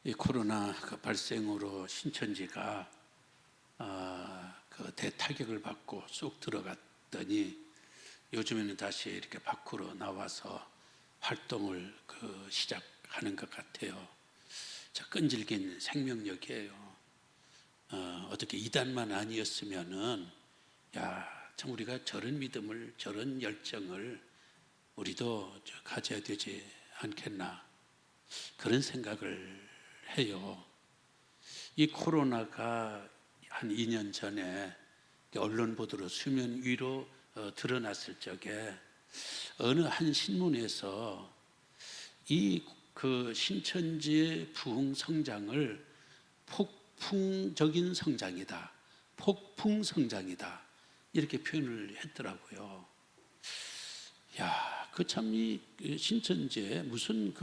이 코로나 발생으로 신천지가 그 대타격을 받고 쑥 들어갔더니 요즘에는 다시 이렇게 밖으로 나와서 활동을 시작하는 것 같아요. 끈질긴 생명력이에요. 어떻게 이단만 아니었으면은 참 우리가 저런 믿음을, 저런 열정을 우리도 가져야 되지 않겠나, 그런 생각을 해요. 이 코로나가 한 2년 전에 언론 보도로 수면 위로 드러났을 적에 어느 한 신문에서 그 신천지의 부흥 성장을 폭풍적인 성장이다, 폭풍 성장이다, 이렇게 표현을 했더라고요. 그 참 이 신천지에 무슨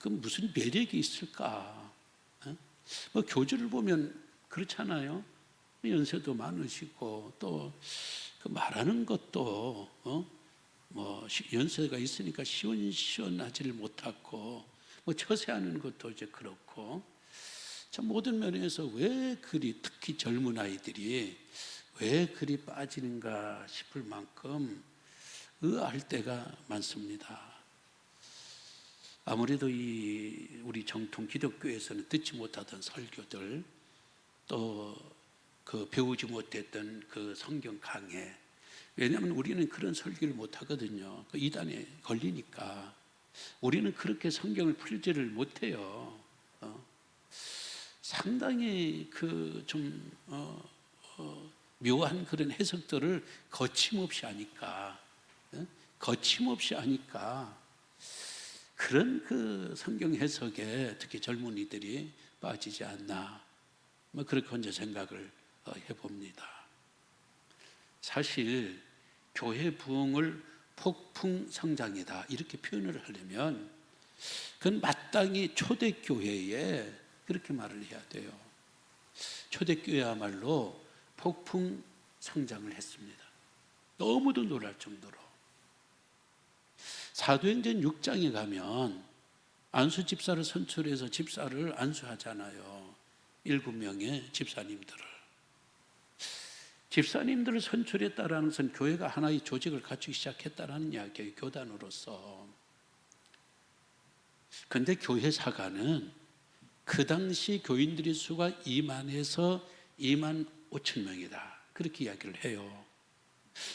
무슨 매력이 있을까? 뭐 교주를 보면 그렇잖아요. 연세도 많으시고 또 말하는 것도 뭐 연세가 있으니까 시원시원하지를 못하고 뭐 처세하는 것도 이제 그렇고, 참 모든 면에서 왜 그리, 특히 젊은 아이들이 왜 그리 빠지는가 싶을 만큼 의아할 때가 많습니다. 아무래도 우리 정통 기독교에서는 듣지 못하던 설교들, 또 배우지 못했던 성경 강해, 왜냐하면 우리는 그런 설교를 못하거든요. 이단에 걸리니까 우리는 그렇게 성경을 풀지를 못해요. 상당히 묘한 그런 해석들을 거침없이 하니까, 거침없이 하니까 그런 성경 해석에 특히 젊은이들이 빠지지 않나, 뭐 그렇게 혼자 생각을 해봅니다. 사실 교회 부흥을 폭풍 성장이다 이렇게 표현을 하려면 그건 마땅히 초대교회에 그렇게 말을 해야 돼요. 초대교회야말로 폭풍 성장을 했습니다. 너무도 놀랄 정도로. 사도행전 6장에 가면 안수 집사를 선출해서 집사를 안수하잖아요. 7명의 집사님들을 선출했다라는 것은 교회가 하나의 조직을 갖추기 시작했다라는 이야기예요. 교단으로서. 그런데 교회 사가는 그 당시 교인들의 수가 2만에서 2만 5천 명이다, 그렇게 이야기를 해요.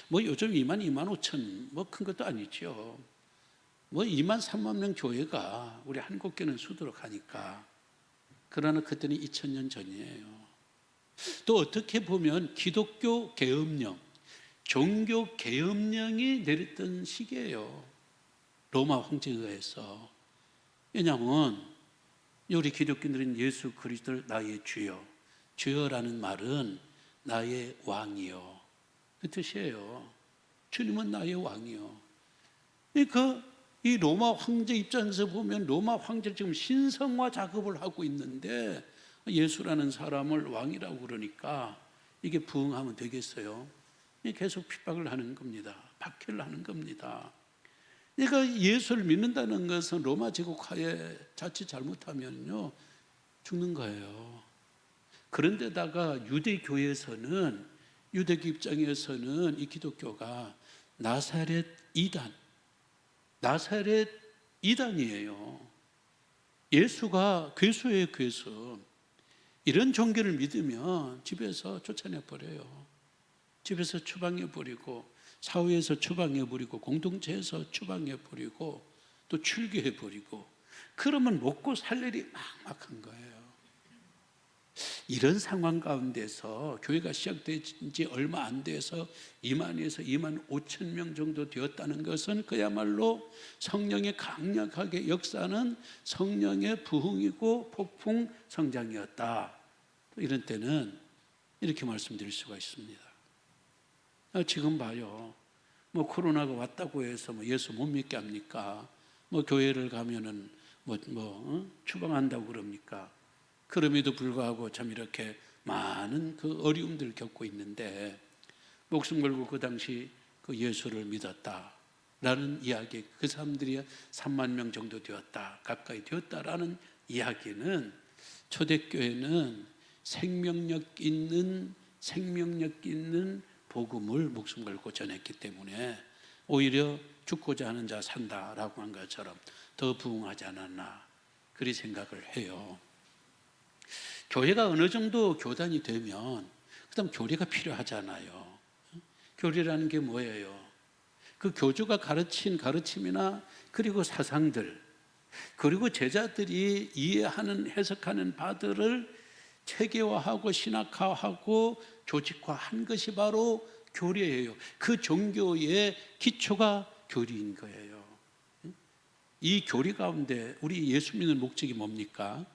뭐 요즘 2만 5천 뭐 큰 것도 아니죠. 뭐 2만 3만 명 교회가 우리 한국교는 수두룩하니까. 그러나 그때는 2000년 전이에요. 또 어떻게 보면 기독교 계엄령, 종교 계엄령이 내렸던 시기예요. 로마 황제에 의해서. 왜냐하면 우리 기독교인들은 예수 그리스도를 나의 주여, 주여라는 말은 나의 왕이요, 그 뜻이에요. 주님은 나의 왕이요. 이 로마 황제 입장에서 보면 로마 황제를 지금 신성화 작업을 하고 있는데 예수라는 사람을 왕이라고 그러니까 이게 부응하면 되겠어요? 계속 핍박을 하는 겁니다. 박해를 하는 겁니다. 그러니까 예수를 믿는다는 것은 로마 제국하에 자칫 잘못하면요 죽는 거예요. 그런데다가 유대교에서는, 유대교 입장에서는 이 기독교가 나사렛 이단이에요. 예수가 괴수예요, 괴수. 이런 종교를 믿으면 집에서 쫓아내버려요. 집에서 추방해버리고, 사회에서 추방해버리고, 공동체에서 추방해버리고, 또 출교해버리고, 그러면 먹고 살 일이 막막한 거예요. 이런 상황 가운데서 교회가 시작된 지 얼마 안 돼서 2만에서 2만 5천 명 정도 되었다는 것은 그야말로 성령의 강력하게 역사는 성령의 부흥이고 폭풍 성장이었다. 이런 때는 이렇게 말씀드릴 수가 있습니다. 지금 봐요. 뭐 코로나가 왔다고 해서 뭐 예수 못 믿게 합니까? 뭐 교회를 가면은 추방한다고 그럽니까? 그럼에도 불구하고 참 이렇게 많은 그 어려움들을 겪고 있는데, 목숨 걸고 그 당시 그 예수를 믿었다라는 이야기, 그 사람들이 3만 명 정도 되었다, 가까이 되었다라는 이야기는, 초대교회는 생명력 있는 복음을 목숨 걸고 전했기 때문에 오히려 죽고자 하는 자 산다라고 한 것처럼 더 부흥하지 않았나, 그리 생각을 해요. 교회가 어느 정도 교단이 되면 그다음 교리가 필요하잖아요. 교리라는 게 뭐예요? 그 교주가 가르친 가르침이나 그리고 사상들, 그리고 제자들이 이해하는, 해석하는 바들을 체계화하고 신학화하고 조직화한 것이 바로 교리예요. 그 종교의 기초가 교리인 거예요. 이 교리 가운데 우리 예수 믿는 목적이 뭡니까?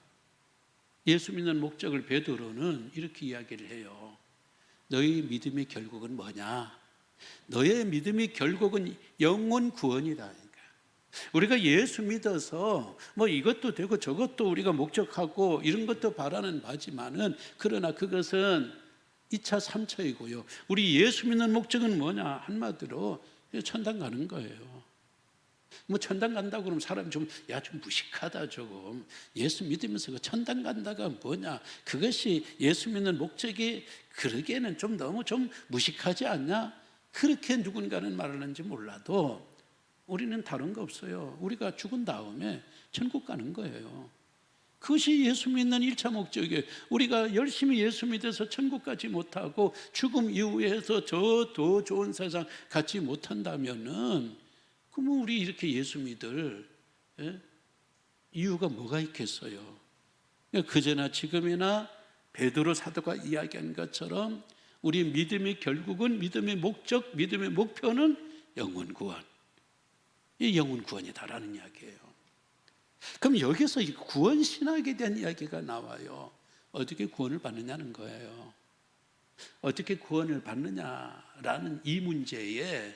예수 믿는 목적을 베드로는 이렇게 이야기를 해요. 너희 믿음의 결국은 뭐냐? 너의 믿음의 결국은 영혼 구원이다. 우리가 예수 믿어서 뭐 이것도 되고 저것도 우리가 목적하고 이런 것도 바라는 바지만은, 그러나 그것은 2차, 3차이고요. 우리 예수 믿는 목적은 뭐냐? 한마디로 천당 가는 거예요. 뭐 천당 간다고 그러면 사람이 좀 무식하다 조금. 예수 믿으면서 그 천당 간다가 뭐냐? 그것이 예수 믿는 목적이 그러기에는 좀 너무 좀 무식하지 않냐? 그렇게 누군가는 말하는지 몰라도 우리는 다른 거 없어요. 우리가 죽은 다음에 천국 가는 거예요. 그것이 예수 믿는 1차 목적이에요. 우리가 열심히 예수 믿어서 천국 가지 못하고 죽음 이후에서 저 더 좋은 세상 갖지 못한다면은, 그러면 우리 이렇게 예수 믿을 이유가 뭐가 있겠어요? 그제나 지금이나 베드로 사도가 이야기한 것처럼 우리 믿음의 결국은, 믿음의 목적, 믿음의 목표는 영혼 구원. 이 영혼 구원이다라는 이야기예요. 그럼 여기서 이 구원 신학에 대한 이야기가 나와요. 어떻게 구원을 받느냐는 거예요. 어떻게 구원을 받느냐라는 이 문제에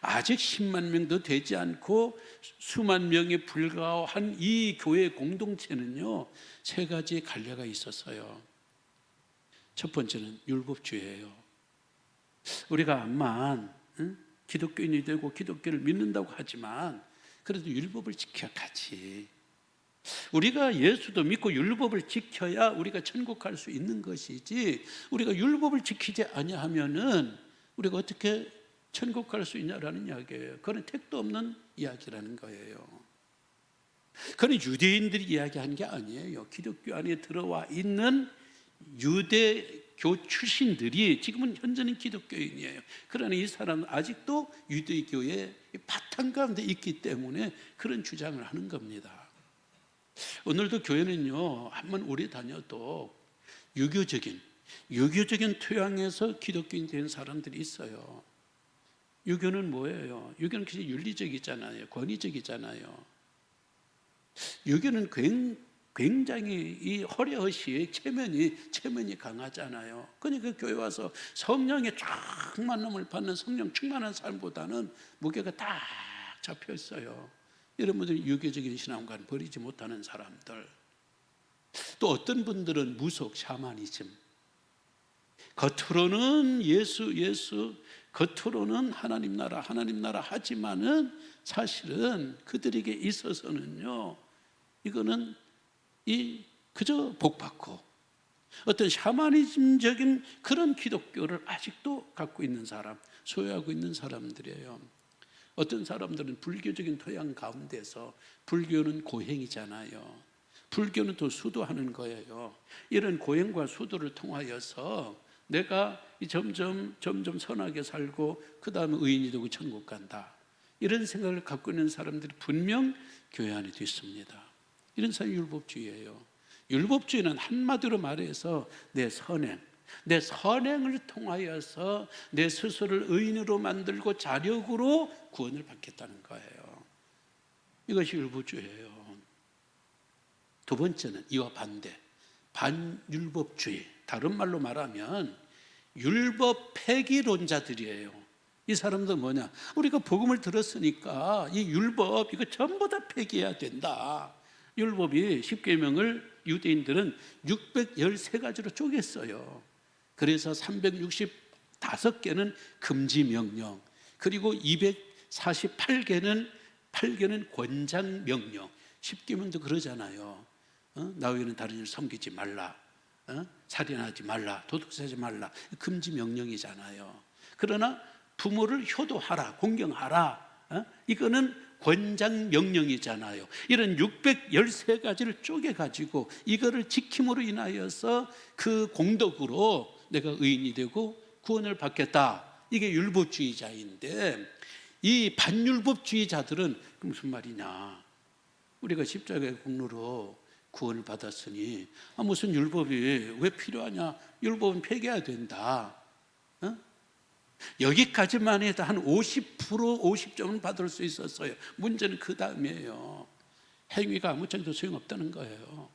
아직 10만 명도 되지 않고 수만 명에 불과한 이 교회 공동체는요, 세 가지 갈래가 있었어요. 첫 번째는 율법주의예요. 우리가 암만 기독교인이 되고 기독교를 믿는다고 하지만 그래도 율법을 지켜야 가지. 우리가 예수도 믿고 율법을 지켜야 우리가 천국 갈 수 있는 것이지, 우리가 율법을 지키지 아니하면은 우리가 어떻게 천국 갈 수 있냐라는 이야기예요. 그건 택도 없는 이야기라는 거예요. 그건 유대인들이 이야기한 게 아니에요. 기독교 안에 들어와 있는 유대교 출신들이 지금은 현재는 기독교인이에요. 그러나 이 사람은 아직도 유대교의 바탕 가운데 있기 때문에 그런 주장을 하는 겁니다. 오늘도 교회는요, 한번 오래 다녀도 유교적인 토양에서 기독교인 된 사람들이 있어요. 유교는 뭐예요? 유교는 굉장히 윤리적이잖아요. 권위적이잖아요. 유교는 굉장히 이 허례허시의 체면이 강하잖아요. 그러니까 교회 와서 성령의 쫙 만남을 받는 성령 충만한 사람보다는 무게가 딱 잡혀 있어요. 여러분들이 유교적인 신앙관 버리지 못하는 사람들. 또 어떤 분들은 무속 샤머니즘. 겉으로는 예수, 겉으로는 하나님 나라 하지만은 사실은 그들에게 있어서는요, 이거는 그저 복받고 어떤 샤머니즘적인 그런 기독교를 아직도 갖고 있는 사람, 소유하고 있는 사람들이에요. 어떤 사람들은 불교적인 토양 가운데서, 불교는 고행이잖아요. 불교는 또 수도하는 거예요. 이런 고행과 수도를 통하여서 내가 점점 선하게 살고 그 다음에 의인이 되고 천국 간다, 이런 생각을 갖고 있는 사람들이 분명 교회 안에도 있습니다. 이런 사람이 율법주의예요. 율법주의는 한마디로 말해서 내 선행을 통하여서 내 스스로를 의인으로 만들고 자력으로 구원을 받겠다는 거예요. 이것이 율법주의예요. 두 번째는 이와 반대, 반율법주의. 다른 말로 말하면 율법 폐기론자들이에요. 이 사람들 뭐냐? 우리가 복음을 들었으니까 이 율법 이거 전부 다 폐기해야 된다. 율법이 10계명을 유대인들은 613가지로 쪼갰어요. 그래서 365개는 금지 명령, 그리고 248개는 권장 명령. 10계명도 그러잖아요. 나 외에는 다른 이를 섬기지 말라, 살인하지 말라, 도둑질하지 말라. 금지 명령이잖아요. 그러나 부모를 효도하라, 공경하라, 이거는 권장 명령이잖아요. 이런 613가지를 쪼개가지고 이거를 지킴으로 인하여서 그 공덕으로 내가 의인이 되고 구원을 받겠다. 이게 율법주의자인데, 이 반율법주의자들은 무슨 말이냐? 우리가 십자가의 공로로 구원을 받았으니 무슨 율법이 왜 필요하냐? 율법은 폐기해야 된다. 여기까지만 해도 한 50%, 50점은 받을 수 있었어요. 문제는 그 다음이에요. 행위가 아무 정도 소용없다는 거예요.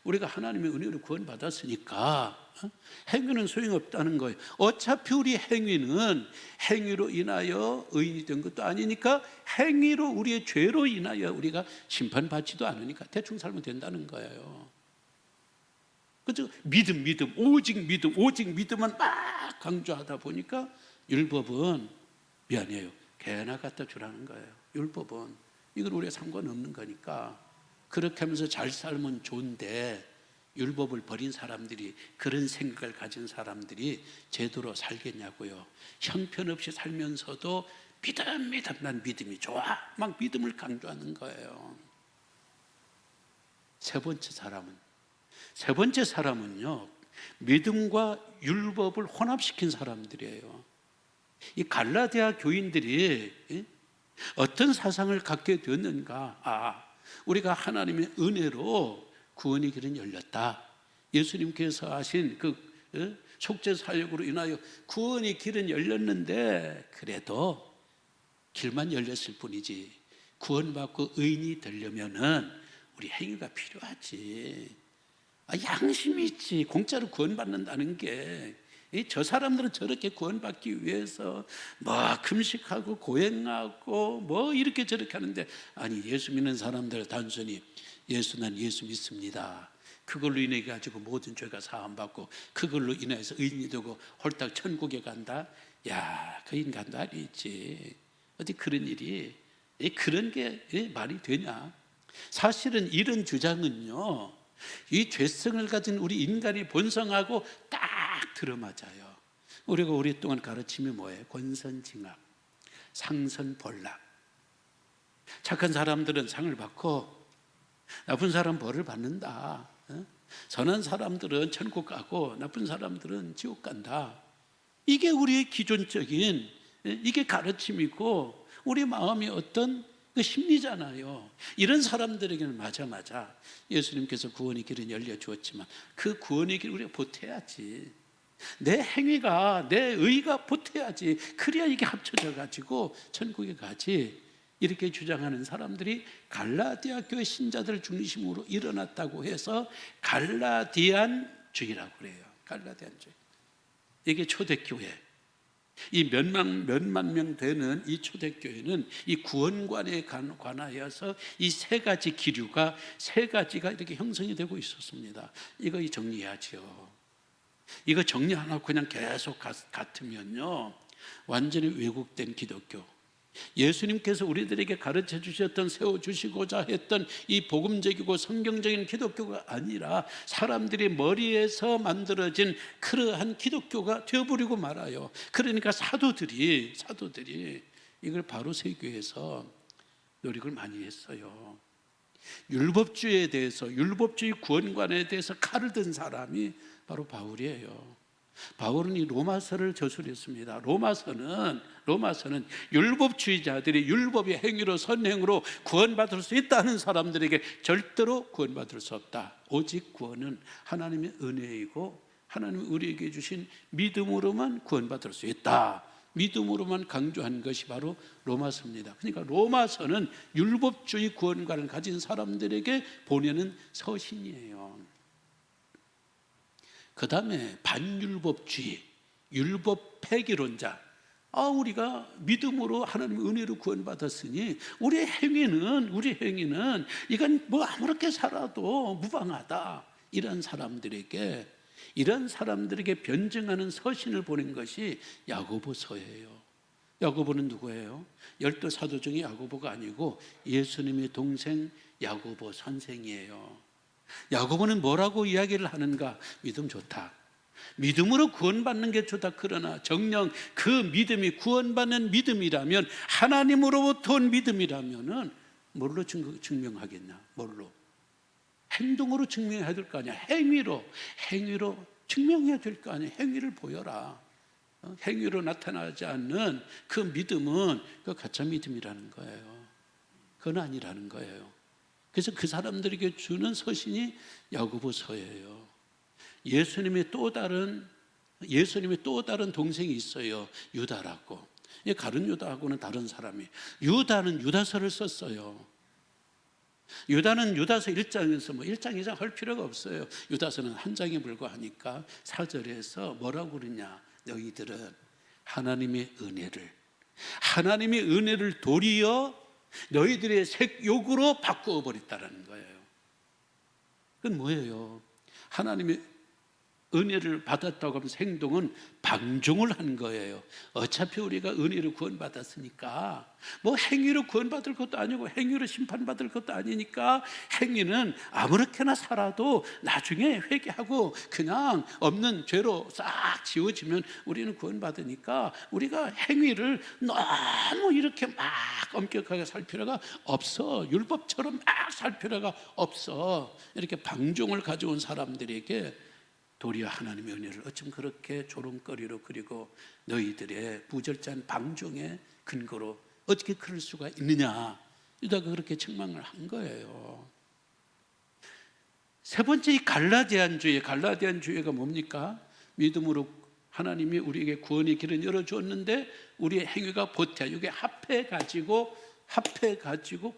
우리가 하나님의 은혜로 구원받았으니까 행위는 소용없다는 거예요. 어차피 우리 행위로 인하여 의인이 된 것도 아니니까, 행위로 우리의 죄로 인하여 우리가 심판받지도 않으니까 대충 살면 된다는 거예요. 그죠? 믿음, 오직 믿음만 막 강조하다 보니까 율법은 미안해요, 개나 갖다 주라는 거예요. 율법은 이건 우리가 상관없는 거니까. 그렇게 하면서 잘 살면 좋은데, 율법을 버린 사람들이, 그런 생각을 가진 사람들이 제대로 살겠냐고요. 형편없이 살면서도 난 믿음이 좋아, 막 믿음을 강조하는 거예요. 세 번째 사람은요, 믿음과 율법을 혼합시킨 사람들이에요. 이 갈라디아 교인들이 어떤 사상을 갖게 되었는가? 우리가 하나님의 은혜로 구원의 길은 열렸다. 예수님께서 하신 그 속죄 사역으로 인하여 구원의 길은 열렸는데, 그래도 길만 열렸을 뿐이지 구원받고 의인이 되려면은 우리 행위가 필요하지. 양심이 있지. 공짜로 구원받는다는 게, 저 사람들은 저렇게 구원받기 위해서 금식하고 고행하고 이렇게 저렇게 하는데, 아니, 예수 믿는 사람들 단순히 난 예수 믿습니다, 그걸로 인해 가지고 모든 죄가 사함받고 그걸로 인해서 의인이 되고 홀딱 천국에 간다? 그 인간도 아니지. 어디 그런 게 말이 되냐? 사실은 이런 주장은요, 이 죄성을 가진 우리 인간의 본성하고 딱 들어맞아요. 우리가 오랫동안 가르침이 뭐예요? 권선징악, 상선벌락. 착한 사람들은 상을 받고 나쁜 사람 벌을 받는다. 선한 사람들은 천국 가고 나쁜 사람들은 지옥 간다. 이게 우리의 기존적인 이게 가르침이고, 우리 마음이 어떤 그 심리잖아요. 이런 사람들에게는 맞아. 예수님께서 구원의 길은 열려주었지만 그 구원의 길 우리가 보태야지. 내 행위가, 내 의가 보태야지. 그래야 이게 합쳐져 가지고 천국에 가지. 이렇게 주장하는 사람들이 갈라디아 교회 신자들 중심으로 일어났다고 해서 갈라디안주의라고 그래요. 갈라디안주의. 이게 초대교회. 이 몇만 명 되는 이 초대교회는 이 구원관에 관하여서 이 세 가지 기류가, 세 가지가 이렇게 형성이 되고 있었습니다. 이거 정리해야죠. 이거 정리 안 하고 그냥 계속 같으면요, 완전히 왜곡된 기독교, 예수님께서 우리들에게 가르쳐 주셨던, 세워주시고자 했던 이 복음적이고 성경적인 기독교가 아니라 사람들이 머리에서 만들어진 그러한 기독교가 되어버리고 말아요. 그러니까 사도들이 이걸 바로 세우기 위해서 노력을 많이 했어요. 율법주의에 대해서, 율법주의 구원관에 대해서 칼을 든 사람이 바로 바울이에요. 바울은 이 로마서를 저술했습니다. 로마서는 율법주의자들이 율법의 행위로, 선행으로 구원받을 수 있다는 사람들에게 절대로 구원받을 수 없다. 오직 구원은 하나님의 은혜이고 하나님이 우리에게 주신 믿음으로만 구원받을 수 있다. 믿음으로만 강조한 것이 바로 로마서입니다. 그러니까 로마서는 율법주의 구원관을 가진 사람들에게 보내는 서신이에요. 그 다음에 반율법주의, 율법 폐기론자, 우리가 믿음으로 하나님의 은혜로 구원받았으니 우리 행위는 이건 뭐 아무렇게 살아도 무방하다. 이런 사람들에게 변증하는 서신을 보낸 것이 야고보서예요. 야고보는 누구예요? 12 사도 중에 야고보가 아니고 예수님의 동생 야고보 선생이에요. 야고보는 뭐라고 이야기를 하는가? 믿음 좋다. 믿음으로 구원받는 게 좋다. 그러나 정녕 그 믿음이 구원받는 믿음이라면, 하나님으로부터 온 믿음이라면은 뭘로 증명하겠냐? 뭘로? 행동으로 증명해야 될 거 아니야. 행위로 증명해야 될 거 아니야. 행위를 보여라. 행위로 나타나지 않는 그 믿음은 그 가짜 믿음이라는 거예요. 그건 아니라는 거예요. 그래서 그 사람들에게 주는 서신이 야고보서예요. 예수님의 또 다른 동생이 있어요. 유다라고. 가룟 유다하고는 다른 사람이. 유다는 유다서를 썼어요. 유다는 유다서 1장에서 1장 2장 할 필요가 없어요. 유다서는 한 장에 불과하니까 4절에서 뭐라고 그러냐? 너희들은 하나님의 은혜를 도리어 너희들의 색욕으로 바꾸어 버렸다는 거예요. 그건 뭐예요? 하나님의 은혜를 받았다고 하면서 행동은 방종을 한 거예요. 어차피 우리가 은혜로 구원받았으니까 뭐 행위로 구원받을 것도 아니고 행위로 심판받을 것도 아니니까 행위는 아무렇게나 살아도 나중에 회개하고 그냥 없는 죄로 싹 지워지면 우리는 구원받으니까 우리가 행위를 너무 이렇게 막 엄격하게 살 필요가 없어. 율법처럼 막 살 필요가 없어. 이렇게 방종을 가져온 사람들에게 도리어 하나님의 은혜를 어쩜 그렇게 조롱거리로 그리고 너희들의 부절제한 방종의 근거로 어떻게 그럴 수가 있느냐, 유다가 그렇게 책망을 한 거예요. 세 번째, 이 갈라디안 주의가 뭡니까? 믿음으로 하나님이 우리에게 구원의 길을 열어주었는데 우리의 행위가 보태야 이게 합해가지고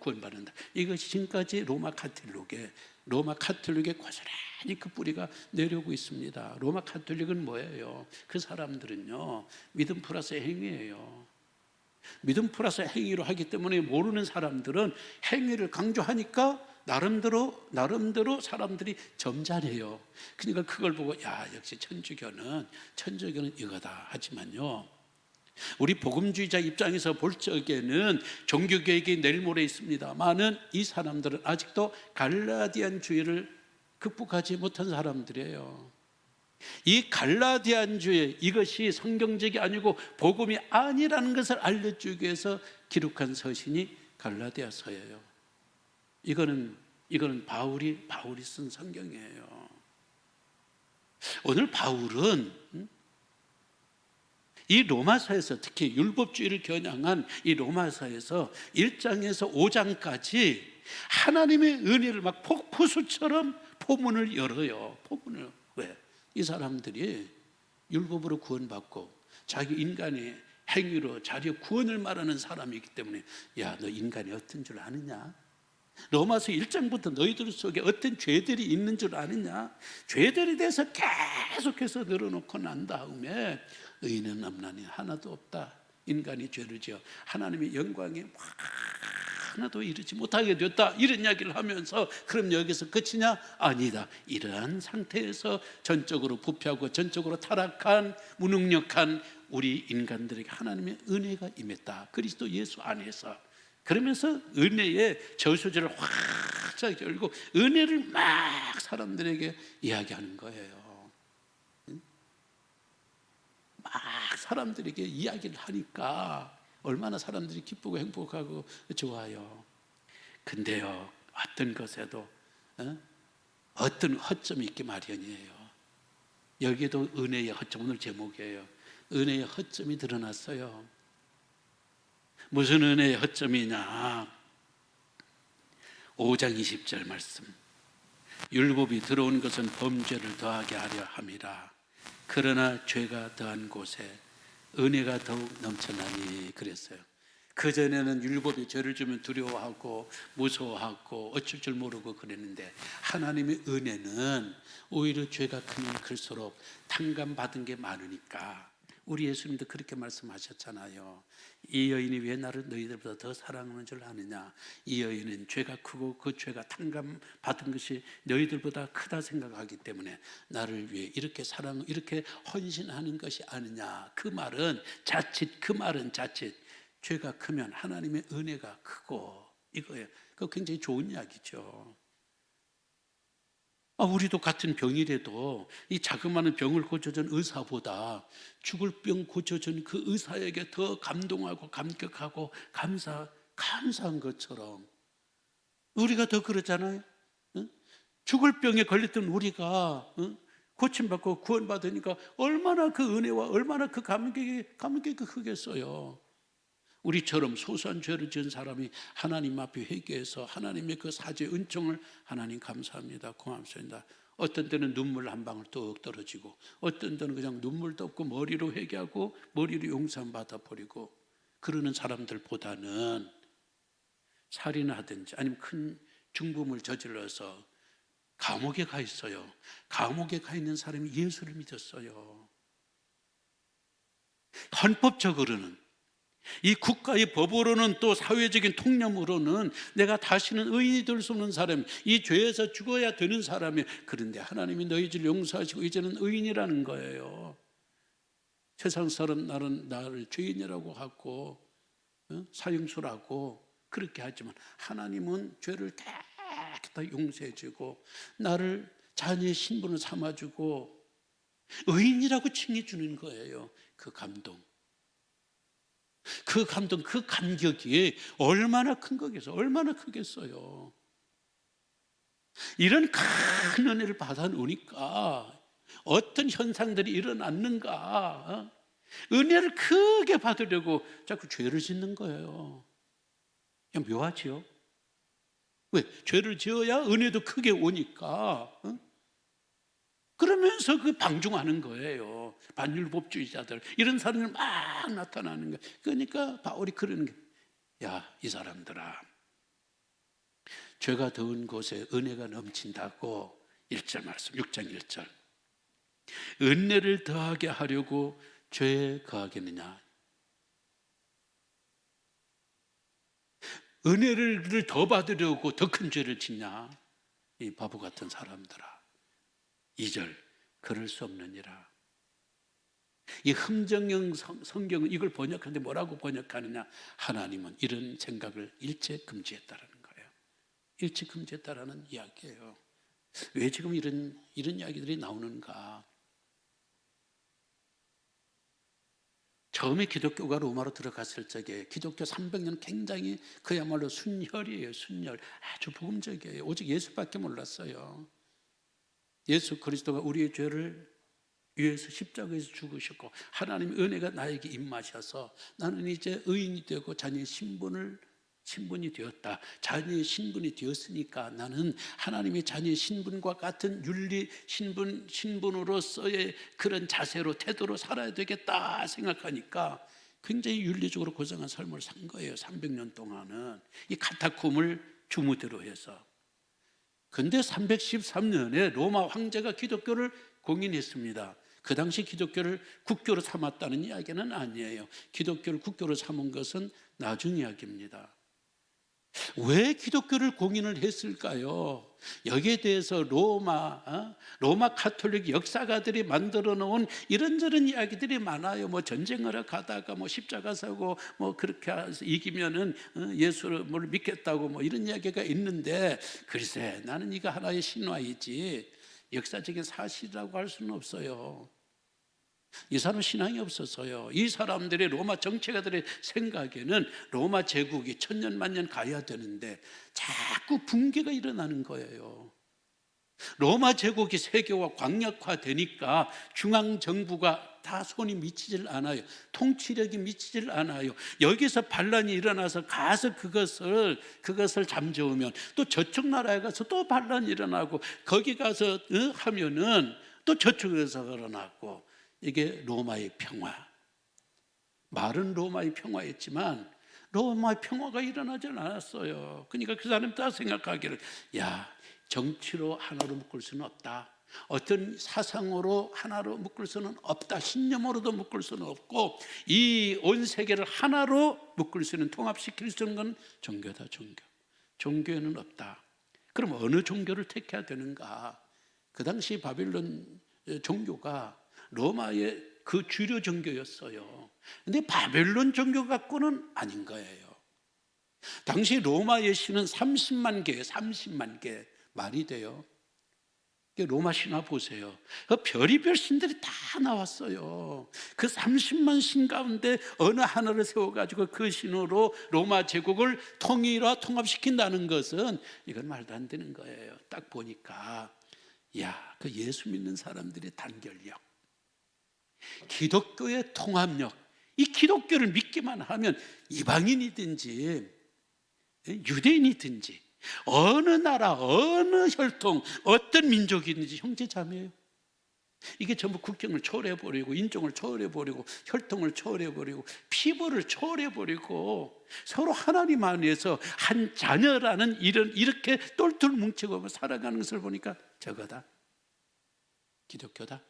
구원받는다. 이것이 지금까지 로마 카톨릭에 고스란히 그 뿌리가 내려오고 있습니다. 로마 카톨릭은 뭐예요? 그 사람들은요, 믿음 플러스 행위예요. 믿음 플러스 행위로 하기 때문에 모르는 사람들은 행위를 강조하니까 나름대로 사람들이 점잖해요. 그러니까 그걸 보고 역시 천주교는 이거다. 하지만요, 우리 복음주의자 입장에서 볼 적에는 종교개혁이 내일 모레 있습니다만은 이 사람들은 아직도 갈라디안주의를 극복하지 못한 사람들이에요. 이 갈라디안주의, 이것이 성경적이 아니고 복음이 아니라는 것을 알려주기 위해서 기록한 서신이 갈라디아서예요. 이거는 바울이 쓴 성경이에요. 오늘 바울은 이 로마서에서, 특히 율법주의를 겨냥한 이 로마서에서 1장에서 5장까지 하나님의 은혜를 막 폭포수처럼 포문을 열어요. 왜? 이 사람들이 율법으로 구원받고 자기 인간의 행위로 자기의 구원을 말하는 사람이기 때문에, 너 인간이 어떤 줄 아느냐? 로마서 1장부터 너희들 속에 어떤 죄들이 있는 줄 아느냐? 죄들에 대해서 계속해서 늘어놓고 난 다음에 의인은 없나니 하나도 없다. 인간이 죄를 지어 하나님의 영광에 하나도 이르지 못하게 되었다. 이런 이야기를 하면서 그럼 여기서 끝이냐? 아니다. 이러한 상태에서 전적으로 부패하고 전적으로 타락한 무능력한 우리 인간들에게 하나님의 은혜가 임했다. 그리스도 예수 안에서. 그러면서 은혜의 저수지를 확 열고 은혜를 막 사람들에게 이야기하는 거예요. 막 사람들에게 이야기를 하니까 얼마나 사람들이 기쁘고 행복하고 좋아요. 근데요, 어떤 것에도 어떤 허점이 있기 마련이에요. 여기에도 은혜의 허점, 오늘 제목이에요. 은혜의 허점이 드러났어요. 무슨 은혜의 허점이냐? 5장 20절 말씀. 율법이 들어온 것은 범죄를 더하게 하려 함이라. 그러나 죄가 더한 곳에 은혜가 더욱 넘쳐나니 그랬어요. 그전에는 율법이 죄를 주면 두려워하고 무서워하고 어쩔 줄 모르고 그랬는데 하나님의 은혜는 오히려 죄가 크면 클수록 탕감받은 게 많으니까 우리 예수님도 그렇게 말씀하셨잖아요. 이 여인이 왜 나를 너희들보다 더 사랑하는 줄 아느냐? 이 여인은 죄가 크고 그 죄가 탕감받은 것이 너희들보다 크다 생각하기 때문에 나를 위해 이렇게 이렇게 헌신하는 것이 아니냐? 그 말은 자칫 죄가 크면 하나님의 은혜가 크고 이거예요. 그거 굉장히 좋은 이야기죠. 우리도 같은 병이라도 이 자그마한 병을 고쳐준 의사보다 죽을 병 고쳐준 그 의사에게 더 감동하고 감격하고 감사한 것처럼 우리가 더 그러잖아요. 응? 죽을 병에 걸렸던 우리가 고침받고 구원받으니까 얼마나 그 은혜와 얼마나 그 감격이 크겠어요. 우리처럼 소소한 죄를 지은 사람이 하나님 앞에 회개해서 하나님의 그 사죄 은총을 하나님 감사합니다, 고맙습니다. 어떤 때는 눈물 한 방울 뚝 떨어지고 어떤 때는 그냥 눈물도 없고 머리로 회개하고 머리로 용서 받아 버리고 그러는 사람들보다는 살인하든지 아니면 큰 중범을 저질러서 감옥에 가 있어요. 감옥에 가 있는 사람이 예수를 믿었어요. 헌법적으로는 이 국가의 법으로는 또 사회적인 통념으로는 내가 다시는 의인이 될 수 없는 사람, 이 죄에서 죽어야 되는 사람이, 그런데 하나님이 너희 죄를 용서하시고 이제는 의인이라는 거예요. 세상 사람 나를 죄인이라고 하고 사형수라고 그렇게 하지만 하나님은 죄를 다 용서해 주고 나를 자녀의 신분을 삼아주고 의인이라고 칭해 주는 거예요. 그 감동, 그 감격이 얼마나 큰 거겠어요. 얼마나 크겠어요. 이런 큰 은혜를 받아놓으니까 어떤 현상들이 일어났는가? 은혜를 크게 받으려고 자꾸 죄를 짓는 거예요. 그냥 묘하지요. 왜? 죄를 지어야 은혜도 크게 오니까. 그러면서 그 방종하는 거예요. 반율법주의자들 이런 사람들 막 나타나는 거예요. 그러니까 바울이 그러는 게, 야, 이 사람들아, 죄가 더운 곳에 은혜가 넘친다고 1절 말씀, 6장 1절. 은혜를 더하게 하려고 죄에 거하겠느냐? 은혜를 더 받으려고 더 큰 죄를 짓냐? 이 바보 같은 사람들아. 2절, 그럴 수 없느니라. 이 흠정형 성경은 이걸 번역하는데 뭐라고 번역하느냐? 하나님은 이런 생각을 일체 금지했다라는 거예요. 일체 금지했다라는 이야기예요. 왜 지금 이런 이야기들이 나오는가? 처음에 기독교가 로마로 들어갔을 적에 기독교 300년 굉장히 그야말로 순혈이에요. 순혈. 아주 복음적이에요. 오직 예수밖에 몰랐어요. 예수 그리스도가 우리의 죄를 위해서 십자가에서 죽으셨고 하나님의 은혜가 나에게 임하셔서 나는 이제 의인이 되고 자녀의 신분이 되었다. 자녀의 신분이 되었으니까 나는 하나님의 자녀의 신분과 같은 윤리 신분으로서의 그런 자세로 태도로 살아야 되겠다 생각하니까 굉장히 윤리적으로 고상한 삶을 산 거예요. 300년 동안은 이 카타콤을 주무대로 해서. 근데 313년에 로마 황제가 기독교를 공인했습니다. 그 당시 기독교를 국교로 삼았다는 이야기는 아니에요. 기독교를 국교로 삼은 것은 나중 이야기입니다. 왜 기독교를 공인을 했을까요? 여기에 대해서 로마 가톨릭 역사가들이 만들어 놓은 이런저런 이야기들이 많아요. 뭐 전쟁하러 가다가 뭐 십자가 서고 뭐 그렇게 해서 이기면은 예수를 믿겠다고 뭐 이런 이야기가 있는데, 글쎄 나는 이거 하나의 신화이지 역사적인 사실이라고 할 수는 없어요. 이 사람은 신앙이 없어서요. 이 사람들의 로마 정치가들의 생각에는 로마 제국이 천년 만년 가야 되는데 자꾸 붕괴가 일어나는 거예요. 로마 제국이 세계화 광역화되니까 중앙정부가 다 손이 미치질 않아요. 통치력이 미치질 않아요. 여기서 반란이 일어나서 가서 그것을 잠재우면 또 저쪽 나라에 가서 또 반란이 일어나고 거기 가서 하면은 또 저쪽에서 일어나고, 이게 로마의 평화. 말은 로마의 평화였지만 로마의 평화가 일어나질 않았어요. 그러니까 그 사람이 다 생각하기를, 야, 정치로 하나로 묶을 수는 없다. 어떤 사상으로 하나로 묶을 수는 없다. 신념으로도 묶을 수는 없고 이 온 세계를 하나로 묶을 수 있는, 통합시킬 수 있는 건 종교다. 종교에는 없다. 그럼 어느 종교를 택해야 되는가? 그 당시 바빌론 종교가 로마의 그 주류 종교였어요. 근데 바벨론 종교 갖고는 아닌 거예요. 당시 로마의 신은 30만 개, 30만 개 말이 돼요. 로마 신화 보세요. 그 별의별 신들이 다 나왔어요. 그 30만 신 가운데 어느 하나를 세워가지고 그 신으로 로마 제국을 통합시킨다는 것은 이건 말도 안 되는 거예요. 딱 보니까 그 예수 믿는 사람들의 단결력, 기독교의 통합력, 이 기독교를 믿기만 하면 이방인이든지 유대인이든지 어느 나라, 어느 혈통, 어떤 민족이든지 형제자매예요. 이게 전부 국경을 초월해버리고 인종을 초월해버리고 혈통을 초월해버리고 피부를 초월해버리고 서로 하나님 안에서 한 자녀라는 이렇게 똘똘 뭉치고 살아가는 것을 보니까 저거다. 기독교다.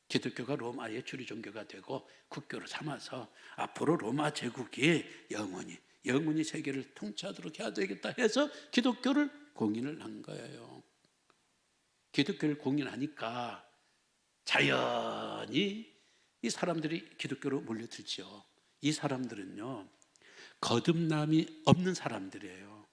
기독교가 로마의 주류 종교가 되고 국교를 삼아서 앞으로 로마 제국이 영원히 세계를 통치하도록 해야 되겠다 해서 기독교를 공인을 한 거예요. 기독교를 공인하니까 자연히 이 사람들이 기독교로 몰려들죠. 이 사람들은요, 거듭남이 없는 사람들이에요.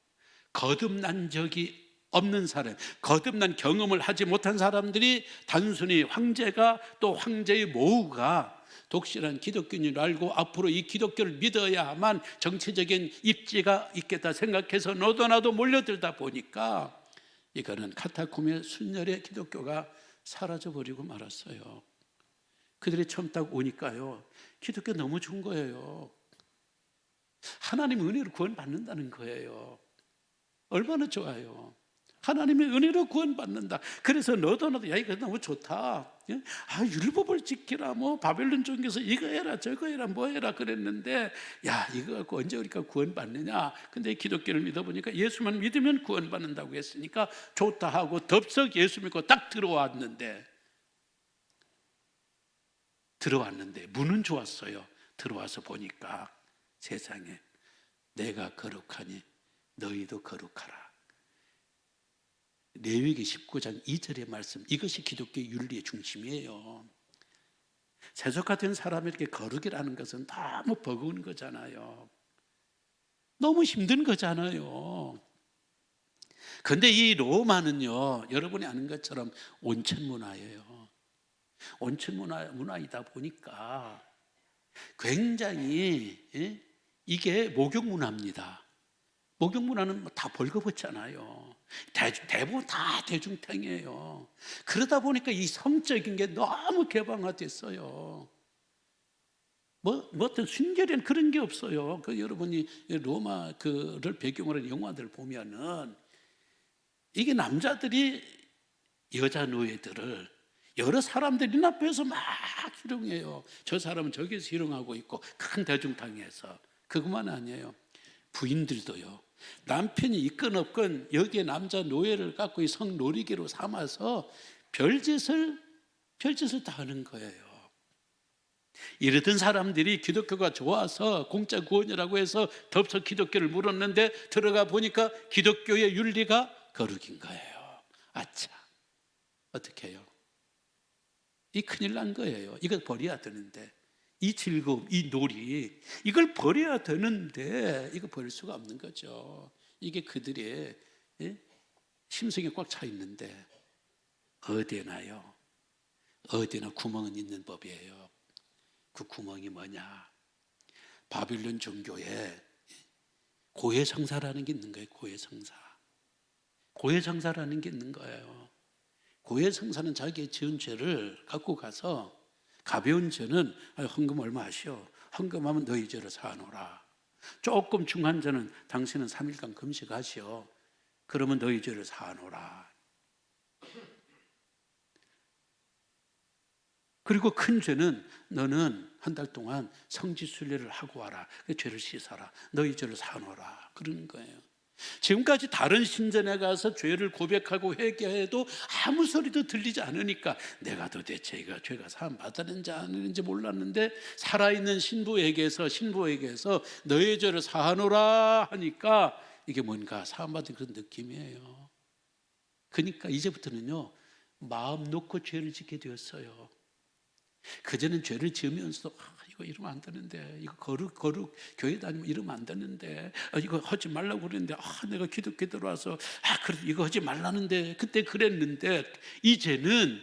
거듭난 적이 없는 사람, 거듭난 경험을 하지 못한 사람들이 단순히 황제가 또 황제의 모후가 독실한 기독교인을 알고 앞으로 이 기독교를 믿어야만 정치적인 입지가 있겠다 생각해서 너도 나도 몰려들다 보니까 이거는 카타콤의 순혈의 기독교가 사라져버리고 말았어요. 그들이 처음 딱 오니까요, 기독교 너무 좋은 거예요. 하나님의 은혜로 구원받는다는 거예요. 얼마나 좋아요. 하나님의 은혜로 구원받는다. 그래서 너도 나도 이거 너무 좋다. 율법을 지키라, 바벨론 종교에서 이거 해라 저거 해라 뭐 해라 그랬는데 이거 갖고 언제 우리가 구원받느냐. 근데 기독교를 믿어보니까 예수만 믿으면 구원받는다고 했으니까 좋다 하고 덥석 예수 믿고 딱 들어왔는데 문은 좋았어요. 들어와서 보니까 세상에 내가 거룩하니 너희도 거룩하라. 레위기 19장 2절의 말씀, 이것이 기독교의 윤리의 중심이에요. 세속화된 사람에게 거룩이라는 것은 너무 버거운 거잖아요. 너무 힘든 거잖아요. 그런데 이 로마는요, 여러분이 아는 것처럼 온천 문화예요. 온천 문화이다 보니까 굉장히 이게 목욕 문화입니다. 목욕 문화는 다 벌거벗잖아요. 대부분 다 대중탕이에요. 그러다 보니까 이 성적인 게 너무 개방화됐어요. 어떤 순결한 그런 게 없어요. 여러분이 로마 그를 배경으로 한 영화들 보면은 이게 남자들이 여자 노예들을 여러 사람들이 앞에서 막 희롱해요. 저 사람은 저기서 희롱하고 있고 큰 대중탕에서. 그것만 아니에요. 부인들도요. 남편이 있건 없건 여기에 남자 노예를 갖고 이 성놀이기로 삼아서 별짓을 다 하는 거예요. 이러던 사람들이 기독교가 좋아서 공짜 구원이라고 해서 덥석 기독교를 물었는데 들어가 보니까 기독교의 윤리가 거룩인 거예요. 아차, 어떻게 해요? 이 큰일 난 거예요. 이거 버려야 되는데, 이 즐거움, 이 놀이, 이걸 버려야 되는데 이거 버릴 수가 없는 거죠. 이게 그들의 심성에 꽉 차 있는데 어디나요? 어디나 구멍은 있는 법이에요. 그 구멍이 뭐냐? 바빌론 종교에 고해성사라는 게 있는 거예요. 고해성사라는 게 있는 거예요. 고해성사는 자기의 지은 죄를 갖고 가서, 가벼운 죄는 헌금 얼마 하시오. 헌금하면 너희 죄를 사하노라. 조금 중한 죄는 당신은 3일간 금식하시오. 그러면 너희 죄를 사하노라. 그리고 큰 죄는 너는 한 달 동안 성지순례를 하고 와라. 그 죄를 씻어라. 너희 죄를 사하노라. 그러는 거예요. 지금까지 다른 신전에 가서 죄를 고백하고 회개해도 아무 소리도 들리지 않으니까 내가 도대체 이거 죄가 사함 받았는지 안 했는지 몰랐는데 살아있는 신부에게서 너의 죄를 사하노라 하니까 이게 뭔가 사함받은 그런 느낌이에요. 그러니까 이제부터는요, 마음 놓고 죄를 짓게 되었어요. 그전엔 죄를 지으면서도 이거 이러면 안 되는데, 이거 거룩 교회 다니면 이러면 안 되는데, 이거 하지 말라고 그랬는데, 내가 기독교 들어와서 그래 이거 하지 말라는데 그때 그랬는데, 이제는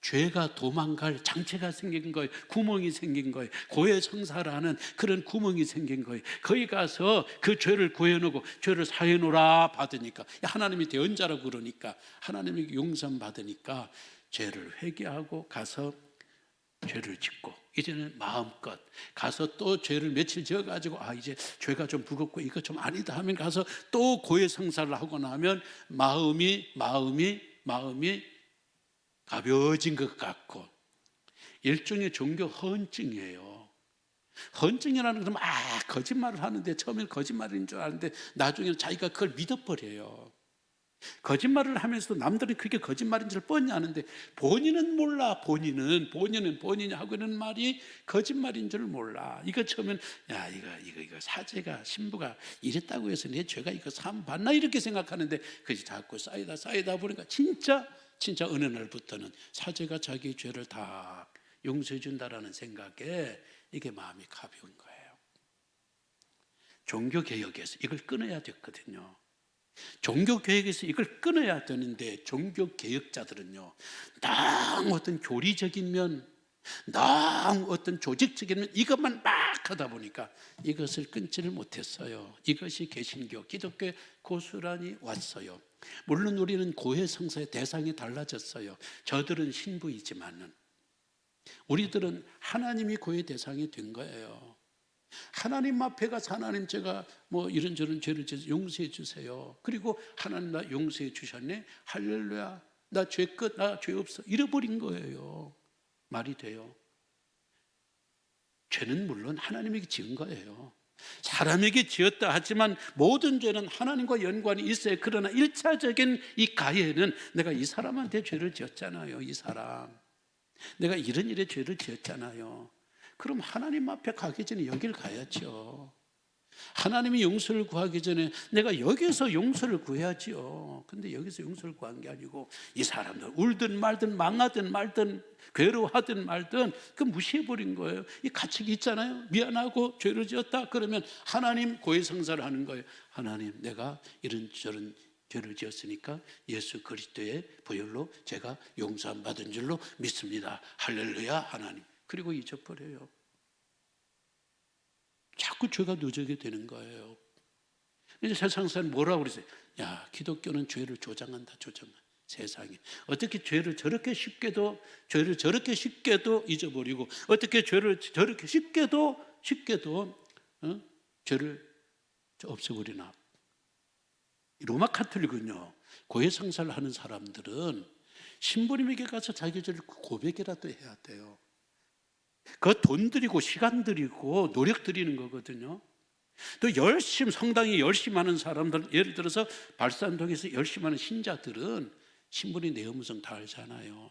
죄가 도망갈 장치가 생긴 거예요. 구멍이 생긴 거예요. 고해 성사라는 그런 구멍이 생긴 거예요. 거기 가서 그 죄를 구해놓고 죄를 사해놓으라 받으니까, 하나님이 대언자라고 그러니까, 하나님이 용서 받으니까 죄를 회개하고 가서 죄를 짓고, 이제는 마음껏 가서 또 죄를 며칠 지어가지고 이제 죄가 좀 무겁고 이거 좀 아니다 하면 가서 또 고해 성사를 하고 나면 마음이 가벼워진 것 같고, 일종의 종교 헌증이에요. 헌증이라는 것은 거짓말을 하는데, 처음에는 거짓말인 줄 아는데 나중에는 자기가 그걸 믿어버려요. 거짓말을 하면서도 남들은 그게 거짓말인 줄 뻔히 아는데 본인은 몰라. 본인은 본인이 하고 있는 말이 거짓말인 줄 몰라. 이거 처음엔 이거 사제가 신부가 이랬다고 해서 내 죄가 이거 사함 받나 이렇게 생각하는데, 그게 자꾸 쌓이다 보니까 진짜 어느 날부터는 사제가 자기 죄를 다 용서해 준다라는 생각에 이게 마음이 가벼운 거예요. 종교개혁에서 이걸 끊어야 됐거든요. 종교개혁에서 이걸 끊어야 되는데, 종교개혁자들은요, 너무 어떤 교리적인 면, 너무 어떤 조직적인 면, 이것만 막 하다 보니까 이것을 끊지를 못했어요. 이것이 개신교, 기독교의 고스란히 왔어요. 물론 우리는 고해 성사의 대상이 달라졌어요. 저들은 신부이지만은 우리들은 하나님이 고해 대상이 된 거예요. 하나님 앞에 가서 하나님, 제가 이런저런 죄를 지어서 용서해 주세요. 그리고 하나님 나 용서해 주셨네, 할렐루야, 나 죄 끝, 나 죄 없어, 잃어버린 거예요. 말이 돼요? 죄는 물론 하나님에게 지은 거예요. 사람에게 지었다 하지만 모든 죄는 하나님과 연관이 있어요. 그러나 1차적인 이 가해는 내가 이 사람한테 죄를 지었잖아요. 이 사람, 내가 이런 일에 죄를 지었잖아요. 그럼 하나님 앞에 가기 전에 여길 가야죠. 하나님이 용서를 구하기 전에 내가 여기서 용서를 구해야지요. 근데 여기서 용서를 구한 게 아니고 이 사람들 울든 말든 망하든 말든 괴로워하든 말든 그 무시해버린 거예요. 이 가책이 있잖아요. 미안하고 죄를 지었다 그러면 하나님 고해성사를 하는 거예요. 하나님, 내가 이런저런 죄를 지었으니까 예수 그리스도의 보혈로 제가 용서 받은 줄로 믿습니다. 할렐루야 하나님. 그리고 잊어버려요. 자꾸 죄가 누적이 되는 거예요. 이제 세상 사람 뭐라고 그러세요? 기독교는 죄를 조장한다. 세상에 어떻게 죄를 저렇게 쉽게도 잊어버리고, 어떻게 죄를 저렇게 쉽게도 죄를 없애버리나. 로마 카톨릭은요, 고해 성사를 하는 사람들은 신부님에게 가서 자기 죄를 고백이라도 해야 돼요. 그 돈 들이고 시간 들이고 노력 들이는 거거든요. 또 성당이 열심히 하는 사람들, 예를 들어서 발산동에서 열심히 하는 신자들은 신부님 내음성 다 알잖아요.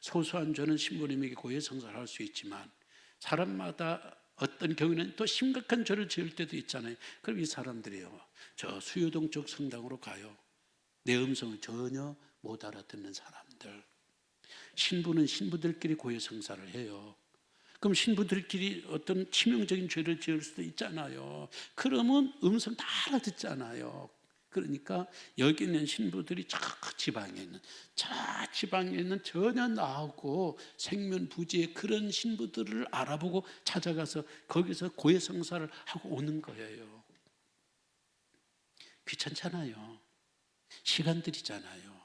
소소한 죄는 신부님에게 고해 성사를 할 수 있지만 사람마다 어떤 경우는 또 심각한 죄를 지을 때도 있잖아요. 그럼 이 사람들이요, 저 수유동 쪽 성당으로 가요. 내음성을 전혀 못 알아듣는 사람들. 신부는 신부들끼리 고해 성사를 해요. 그럼 신부들끼리 어떤 치명적인 죄를 지을 수도 있잖아요. 그러면 음성 다 알아듣잖아요. 그러니까 여기 있는 신부들이 저 지방에 있는 전혀 나하고 생면부지의 그런 신부들을 알아보고 찾아가서 거기서 고해 성사를 하고 오는 거예요. 귀찮잖아요. 시간 들이잖아요.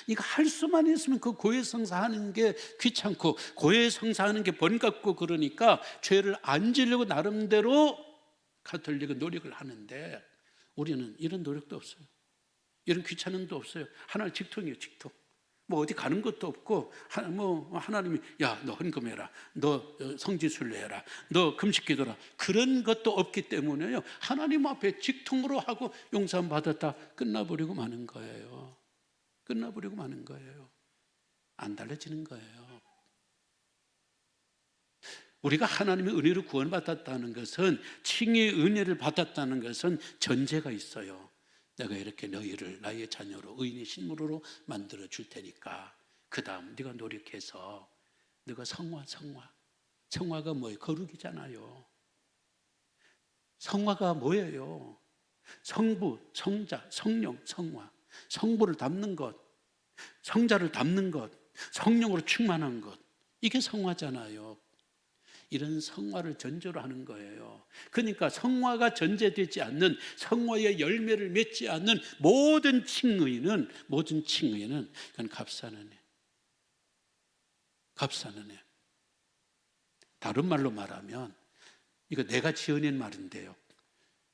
이거 할 수만 있으면 그 고해 성사하는 게 귀찮고 고해 성사하는 게 번갑고, 그러니까 죄를 안 지려고 나름대로 가톨릭은 노력을 하는데 우리는 이런 노력도 없어요. 이런 귀찮음도 없어요. 하나는 직통이에요, 직통. 뭐 어디 가는 것도 없고 하나님이 야, 너 헌금해라, 너 성지순례해라, 너 금식기도라, 그런 것도 없기 때문에요, 하나님 앞에 직통으로 하고 용서함 받았다 끝나버리고 마는 거예요. 끝나버리고 마는 거예요. 안 달라지는 거예요. 우리가 하나님의 은혜로 구원받았다는 것은, 칭의의 은혜를 받았다는 것은 전제가 있어요. 내가 이렇게 너희를 나의 자녀로 의인의 신물로 만들어 줄 테니까 그 다음 네가 노력해서 네가 성화가 뭐예요? 거룩이잖아요. 성화가 뭐예요? 성부, 성자, 성령, 성화. 성부를 담는 것, 성자를 담는 것, 성령으로 충만한 것, 이게 성화잖아요. 이런 성화를 전제로 하는 거예요. 그러니까 성화가 전제되지 않는, 성화의 열매를 맺지 않는 모든 칭의는 그건 값싸는 애. 값싸는 애. 다른 말로 말하면, 이거 내가 지어낸 말인데요,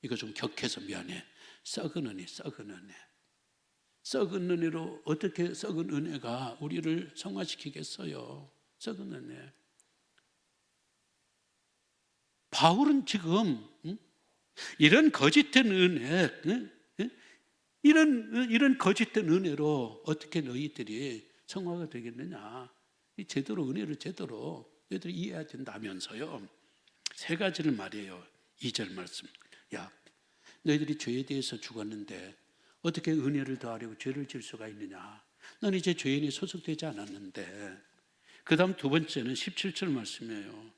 이거 좀 격해서 미안해. 썩은 은혜. 썩은 은혜로 어떻게 썩은 은혜가 우리를 성화시키겠어요? 썩은 은혜. 바울은 지금 이런 거짓된 은혜, 이런 거짓된 은혜로 어떻게 너희들이 성화가 되겠느냐? 제대로 은혜를 제대로 너희들이 이해해야 된다면서요. 세 가지를 말해요. 2절 말씀. 야, 너희들이 죄에 대해서 죽었는데 어떻게 은혜를 더하려고 죄를 질 수가 있느냐? 넌 이제 죄인이 소속되지 않았는데. 그 다음 두 번째는 17절 말씀이에요.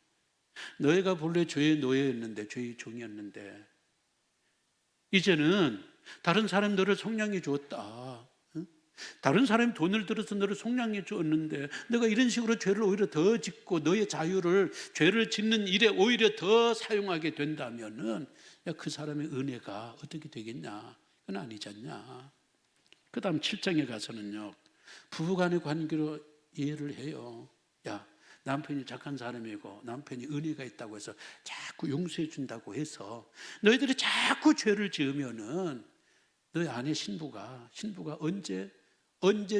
너희가 본래 죄의 노예였는데, 죄의 종이었는데 이제는 다른 사람 너를 속량해 주었다. 다른 사람이 돈을 들어서 너를 속량해 주었는데 너가 이런 식으로 죄를 오히려 더 짓고 너의 자유를 죄를 짓는 일에 오히려 더 사용하게 된다면은, 야, 그 사람의 은혜가 어떻게 되겠냐? 그건 아니지 않냐? 그 다음 7장에 가서는요, 부부간의 관계로 이해를 해요. 야, 남편이 착한 사람이고 남편이 은혜가 있다고 해서 자꾸 용서해 준다고 해서 너희들이 자꾸 죄를 지으면은 너희 아내 신부가 언제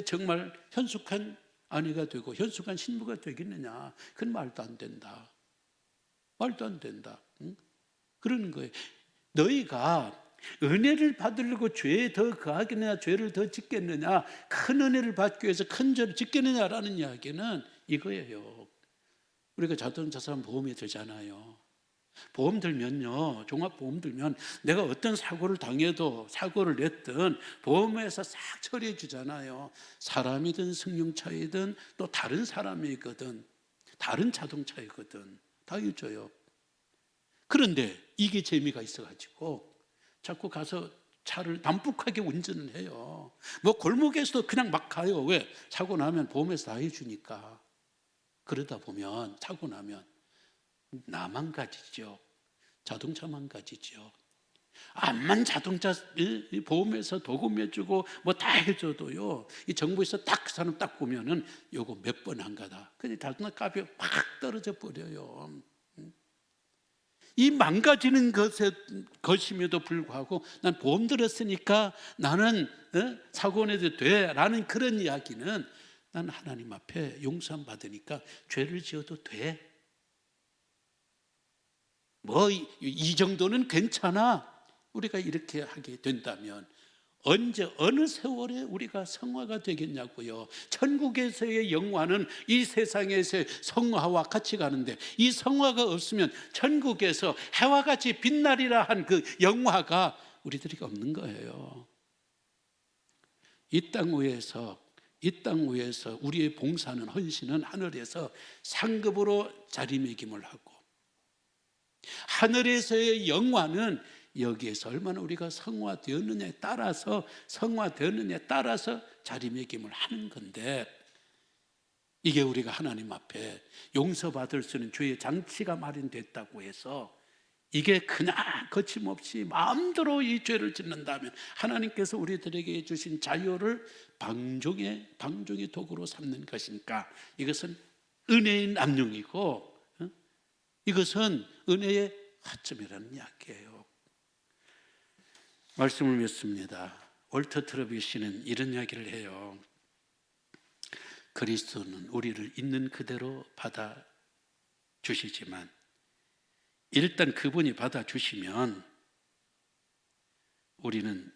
정말 현숙한 아내가 되고 현숙한 신부가 되겠느냐? 그건 말도 안 된다. 응? 그러는 거예요. 너희가 은혜를 받으려고 죄에 더 거하겠느냐, 죄를 더 짓겠느냐, 큰 은혜를 받기 위해서 큰 죄를 짓겠느냐라는 이야기는 이거예요. 우리가 자동차 사면 보험이 들잖아요. 보험 들면요, 종합보험 들면 내가 어떤 사고를 당해도, 사고를 냈든 보험회사 싹 처리해 주잖아요. 사람이든 승용차이든 또 다른 사람이거든, 다른 자동차이거든, 다 해줘요. 그런데 이게 재미가 있어가지고 자꾸 가서 차를 담뿍하게 운전을 해요. 뭐 골목에서도 그냥 막 가요. 왜? 사고 나면 보험회사 다 해주니까. 그러다 보면 사고 나면 나만 가지죠. 자동차만 가지죠. 암만 자동차 보험에서 도금해주고 뭐 다 해줘도요, 이 정부에서 딱 그 사람 딱 보면은 요거 몇 번 한 거다. 근데 자동차 값이 팍 떨어져 버려요. 이 망가지는 것임에도 불구하고 난 보험 들었으니까 나는 사고 내도 돼 라는 그런 이야기는, 난 하나님 앞에 용서함 받으니까 죄를 지어도 돼. 뭐 이 정도는 괜찮아. 우리가 이렇게 하게 된다면 언제 어느 세월에 우리가 성화가 되겠냐고요. 천국에서의 영화는 이 세상에서의 성화와 같이 가는데, 이 성화가 없으면 천국에서 해와 같이 빛나리라 한 그 영화가 우리들에게 없는 거예요. 이 땅 위에서 우리의 봉사는, 헌신은 하늘에서 상급으로 자리매김을 하고, 하늘에서의 영화는 여기에서 얼마나 우리가 성화되었느냐에 따라서 자리매김을 하는 건데, 이게 우리가 하나님 앞에 용서받을 수 있는 죄의 장치가 마련됐다고 해서 이게 그냥 거침없이 마음대로 이 죄를 짓는다면 하나님께서 우리들에게 주신 자유를 방종의 도구로 삼는 것인가? 이것은 은혜의 남용이고, 이것은 은혜의 허점이라는 이야기예요. 말씀을 맺습니다. 월터 트러비 씨는 이런 이야기를 해요. 그리스도는 우리를 있는 그대로 받아주시지만 일단 그분이 받아주시면 우리는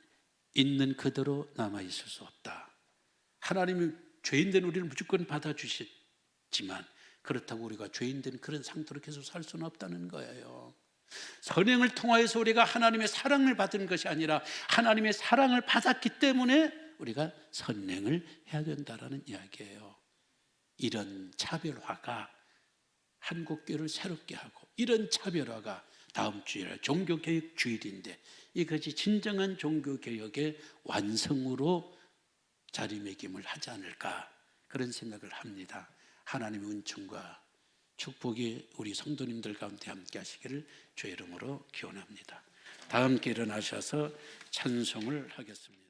있는 그대로 남아있을 수 없다. 하나님이 죄인된 우리를 무조건 받아주시지만 그렇다고 우리가 죄인된 그런 상태로 계속 살 수는 없다는 거예요. 선행을 통하여서 우리가 하나님의 사랑을 받은 것이 아니라 하나님의 사랑을 받았기 때문에 우리가 선행을 해야 된다는 이야기예요. 이런 차별화가 한국교회를 새롭게 하고, 이런 차별화가 다음 주일 종교개혁 주일인데 이것이 진정한 종교개혁의 완성으로 자리매김을 하지 않을까, 그런 생각을 합니다. 하나님의 은총과 축복이 우리 성도님들 가운데 함께 하시기를 주의 이름으로 기원합니다. 다 함께 일어나셔서 찬송을 하겠습니다.